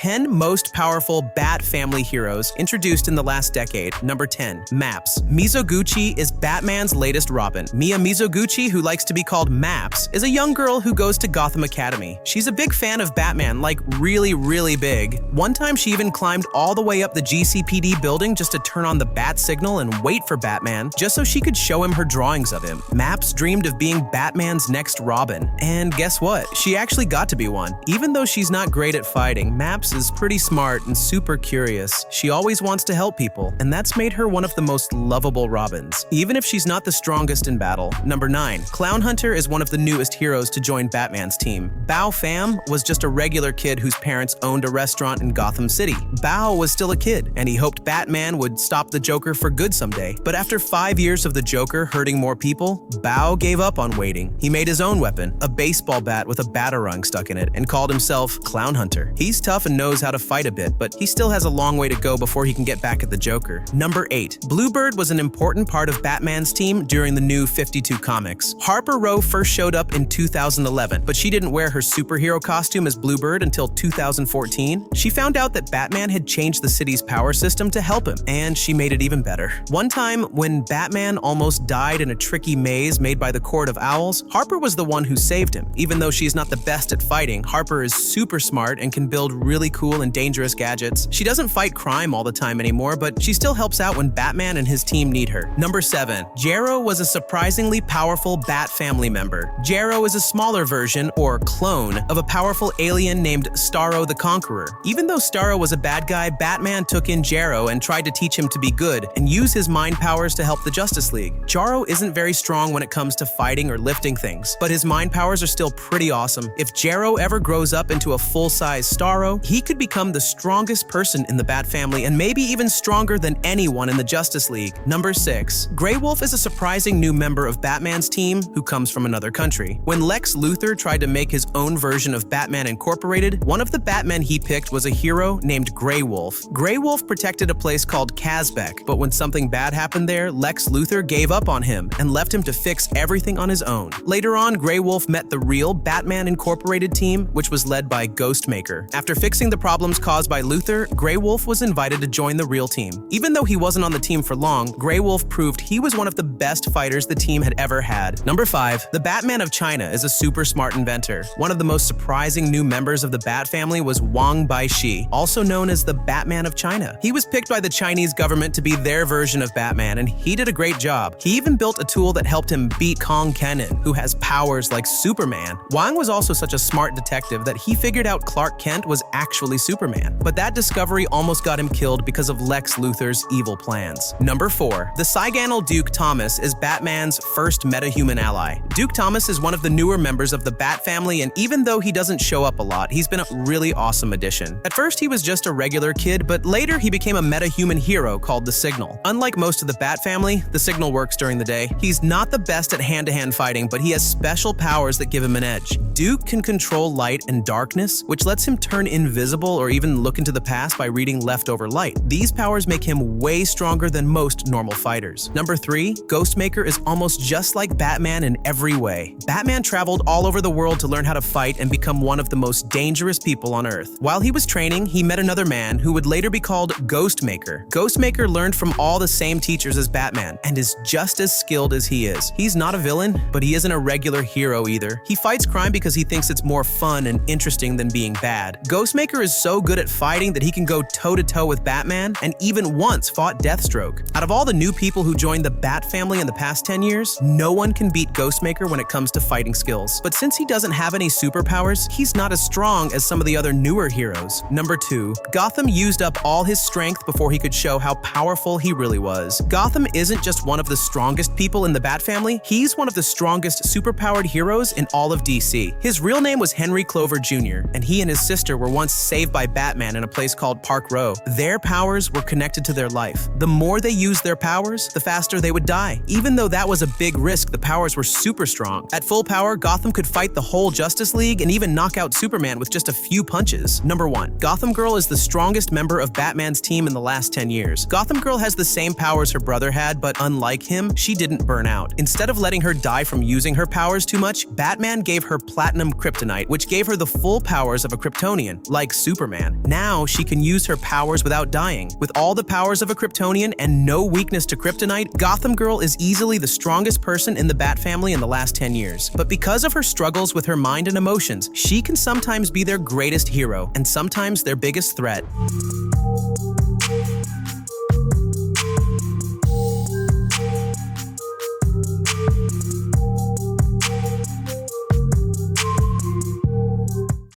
10 most powerful Bat family heroes introduced in the last decade. Number 10. Maps. Mizoguchi is Batman's latest Robin. Mia Mizoguchi, who likes to be called Maps, is a young girl who goes to Gotham Academy. She's a big fan of Batman, like really big. One time she even climbed all the way up the GCPD building just to turn on the bat signal and wait for Batman, just so she could show him her drawings of him. Maps dreamed of being Batman's next Robin. And guess what? She actually got to be one. Even though she's not great at fighting, Maps is pretty smart and super curious. She always wants to help people, and that's made her one of the most lovable Robins, even if she's not the strongest in battle. Number 9. Clown Hunter is one of the newest heroes to join Batman's team. Bao Pham was just a regular kid whose parents owned a restaurant in Gotham City. Bao was still a kid, and he hoped Batman would stop the Joker for good someday. But after 5 years of the Joker hurting more people, Bao gave up on waiting. He made his own weapon, a baseball bat with a batarang stuck in it, and called himself Clown Hunter. He's tough and knows how to fight a bit, but he still has a long way to go before he can get back at the Joker. Number 8. Bluebird was an important part of Batman's team during the New 52 comics. Harper Row first showed up in 2011, but she didn't wear her superhero costume as Bluebird until 2014. She found out that Batman had changed the city's power system to help him, and she made it even better. One time, when Batman almost died in a tricky maze made by the Court of Owls, Harper was the one who saved him. Even though she's not the best at fighting, Harper is super smart and can build really cool and dangerous gadgets. She doesn't fight crime all the time anymore, but she still helps out when Batman and his team need her. Number 7. Jarrow was a surprisingly powerful Bat family member. Jarrow is a smaller version, or clone, of a powerful alien named Starro the Conqueror. Even though Starro was a bad guy, Batman took in Jarrow and tried to teach him to be good and use his mind powers to help the Justice League. Jarrow isn't very strong when it comes to fighting or lifting things, but his mind powers are still pretty awesome. If Jarrow ever grows up into a full-size Starro, he could become the strongest person in the Bat family and maybe even stronger than anyone in the Justice League. Number 6. Grey Wolf is a surprising new member of Batman's team who comes from another country. When Lex Luthor tried to make his own version of Batman Incorporated, one of the Batmen he picked was a hero named Grey Wolf. Grey Wolf protected a place called Kazbek, but when something bad happened there, Lex Luthor gave up on him and left him to fix everything on his own. Later on, Grey Wolf met the real Batman Incorporated team, which was led by Ghostmaker. After fixing the problems caused by Luthor, Grey Wolf was invited to join the real team. Even though he wasn't on the team for long, Grey Wolf proved he was one of the best fighters the team had ever had. Number 5. The Batman of China is a super smart inventor. One of the most surprising new members of the Bat family was Wang Baishi, also known as the Batman of China. He was picked by the Chinese government to be their version of Batman, and he did a great job. He even built a tool that helped him beat Kong Kenan, who has powers like Superman. Wang was also such a smart detective that he figured out Clark Kent was actually Superman. But that discovery almost got him killed because of Lex Luthor's evil plans. Number 4. The Cyganal Duke Thomas is Batman's first metahuman ally. Duke Thomas is one of the newer members of the Bat family, and even though he doesn't show up a lot, he's been a really awesome addition. At first, he was just a regular kid, but later he became a metahuman hero called the Signal. Unlike most of the Bat family, the Signal works during the day. He's not the best at hand-to-hand fighting, but he has special powers that give him an edge. Duke can control light and darkness, which lets him turn invisible or even look into the past by reading leftover light. These powers make him way stronger than most normal fighters. Number 3. Ghostmaker is almost just like Batman in every way. Batman traveled all over the world to learn how to fight and become one of the most dangerous people on Earth. While he was training, he met another man who would later be called Ghostmaker. Ghostmaker learned from all the same teachers as Batman and is just as skilled as he is. He's not a villain, but he isn't a regular hero either. He fights crime because he thinks it's more fun and interesting than being bad. Ghostmaker is so good at fighting that he can go toe-to-toe with Batman and even once fought Deathstroke. Out of all the new people who joined the Bat family in the past 10 years, no one can beat Ghostmaker when it comes to fighting skills. But since he doesn't have any superpowers, he's not as strong as some of the other newer heroes. Number 2. Gotham used up all his strength before he could show how powerful he really was. Gotham isn't just one of the strongest people in the Bat family, he's one of the strongest superpowered heroes in all of DC. His real name was Henry Clover Jr., and he and his sister were once saved by Batman in a place called Park Row. Their powers were connected to their life. The more they used their powers, the faster they would die. Even though that was a big risk, the powers were super strong. At full power, Gotham could fight the whole Justice League and even knock out Superman with just a few punches. Number 1. Gotham Girl is the strongest member of Batman's team in the last 10 years. Gotham Girl has the same powers her brother had, but unlike him, she didn't burn out. Instead of letting her die from using her powers too much, Batman gave her platinum kryptonite, which gave her the full powers of a Kryptonian. Like Superman. Now she can use her powers without dying. With all the powers of a Kryptonian and no weakness to kryptonite, Gotham Girl is easily the strongest person in the Bat family in the last 10 years. But because of her struggles with her mind and emotions, she can sometimes be their greatest hero and sometimes their biggest threat.